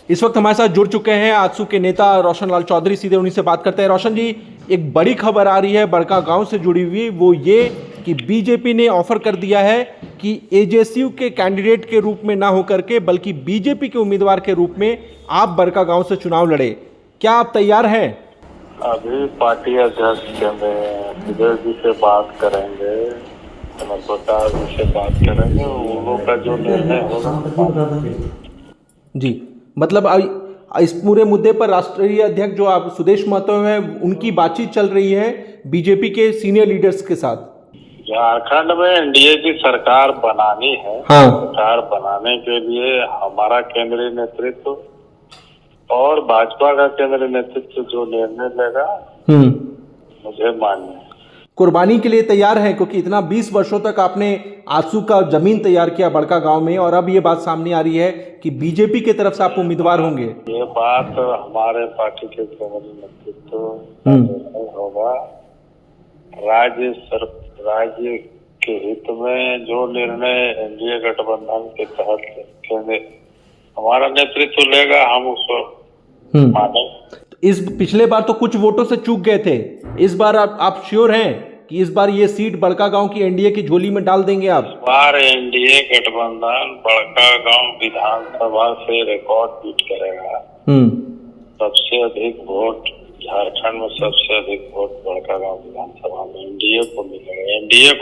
इस वक्त हमारे साथ जुड़ चुके हैं आजसू के नेता रोशन लाल चौधरी। सीधे उन्हीं से बात करते हैं। रोशन जी, एक बड़ी खबर आ रही है बड़कागांव से जुड़ी हुई, वो ये कि बीजेपी ने ऑफर कर दिया है कि एजेएसयू के कैंडिडेट के रूप में ना होकर के बल्कि बीजेपी के उम्मीदवार के रूप में आप बड़कागांव से चुनाव लड़े। क्या आप तैयार हैं? अभी पार्टी अध्यक्ष विजय जी से बात करेंगे, प्रकाश जी से बात करेंगे, उन लोगों का जो निर्णय होगा। जी, मतलब इस पूरे मुद्दे पर राष्ट्रीय अध्यक्ष जो आप सुदेश महतो है, उनकी बातचीत चल रही है बीजेपी के सीनियर लीडर्स के साथ। झारखंड में एनडीए की सरकार बनानी है। हाँ। सरकार बनाने के लिए हमारा केंद्रीय नेतृत्व और भाजपा का केंद्रीय नेतृत्व जो निर्णय लेगा मुझे मान्य है। कुर्बानी के लिए तैयार है, क्योंकि इतना 20 वर्षों तक आपने आजसू का जमीन तैयार किया बड़कागांव में, और अब ये बात सामने आ रही है कि बीजेपी की तरफ से आप उम्मीदवार होंगे। ये बात हमारे पार्टी के केंद्रीय नेतृत्व होगा। राज्य के हित में जो निर्णय एनडीए गठबंधन के तहत हमारा नेतृत्व लेगा, हम उसको माने। इस पिछले बार तो कुछ वोटों से चूक गए थे, इस बार आप श्योर हैं कि इस बार ये सीट बड़कागांव की एनडीए की झोली में डाल देंगे आप? इस बार एनडीए गठबंधन बड़कागांव विधानसभा से रिकॉर्ड बीट करेगा। सबसे अधिक वोट झारखंड में, सबसे अधिक वोट बड़कागांव विधानसभा में एनडीए को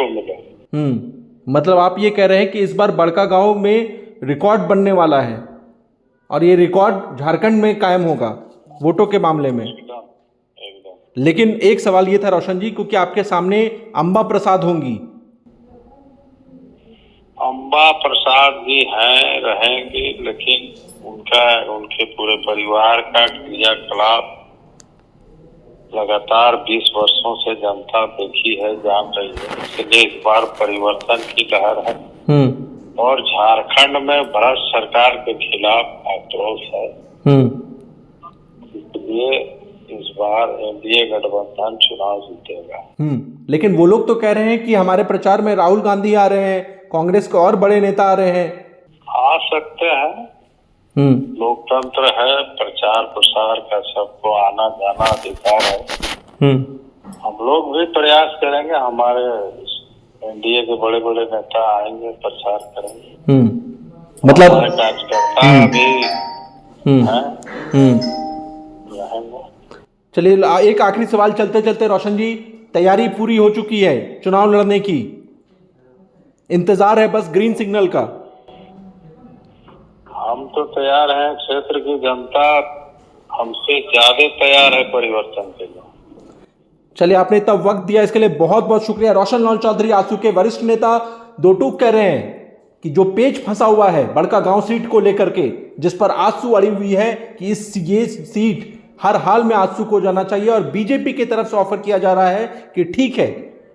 मिलेगा। मतलब आप ये कह रहे हैं कि इस बार बड़कागांव में रिकॉर्ड बनने वाला है, और ये रिकॉर्ड झारखंड में कायम होगा वोटों के मामले में। एकदम। लेकिन एक सवाल ये था रोशन जी, क्योंकि आपके सामने अंबा प्रसाद होंगी। अंबा प्रसाद जी हैं, रहेंगी, लेकिन उनके पूरे परिवार का क्रियाकलाप लगातार 20 वर्षों से जनता देखी है, जान रही है। इसलिए इस बार परिवर्तन की लहर है और झारखंड में भ्रष्ट सरकार के खिलाफ आक्रोश है। इसलिए इस बार एनडीए गठबंधन चुनाव जीतेगा। लेकिन वो लोग तो कह रहे हैं कि हमारे प्रचार में राहुल गांधी आ रहे हैं, कांग्रेस के और बड़े नेता आ रहे हैं। आ सकते हैं, लोकतंत्र है, प्रचार प्रसार का सबको आना जाना अधिकार है। हम लोग भी प्रयास करेंगे, हमारे एनडीए के बड़े बड़े नेता आएंगे, प्रचार करेंगे। मतलब हमारे कार्यकर्ता भी रहेंगे। चलिए, एक आखिरी सवाल चलते चलते रोशन जी, तैयारी पूरी हो चुकी है चुनाव लड़ने की, इंतजार है बस ग्रीन सिग्नल का? हम तो तैयार हैं, क्षेत्र की जनता हमसे ज्यादा तैयार है परिवर्तन के लिए। चलिए, आपने तब वक्त दिया, इसके लिए बहुत बहुत शुक्रिया। रोशन लाल चौधरी आजसू के वरिष्ठ नेता दो टूक कह रहे हैं कि जो पेच फंसा हुआ है बड़कागांव सीट को लेकर के, जिस पर आजसू अड़ी हुई है कि ये सीट हर हाल में आजसू को जाना चाहिए, और बीजेपी की तरफ से ऑफर किया जा रहा है कि ठीक है,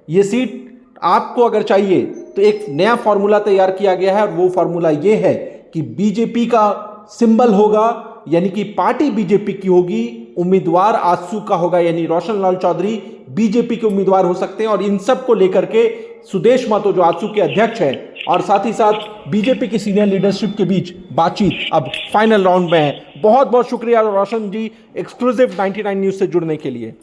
ये सीट आपको अगर चाहिए तो एक नया फॉर्मूला तैयार किया गया है, और वो फॉर्मूला ये है कि बीजेपी का सिंबल होगा, यानी कि पार्टी बीजेपी की होगी, उम्मीदवार आजसू का होगा, यानी रोशन लाल चौधरी बीजेपी के उम्मीदवार हो सकते हैं। और इन सब को लेकर के सुदेश महतो जो आजसू के अध्यक्ष हैं, और साथ ही साथ बीजेपी की सीनियर लीडरशिप के बीच बातचीत अब फाइनल राउंड में है। बहुत बहुत शुक्रिया रोशन जी, एक्सक्लूसिव 99 न्यूज़ से जुड़ने के लिए।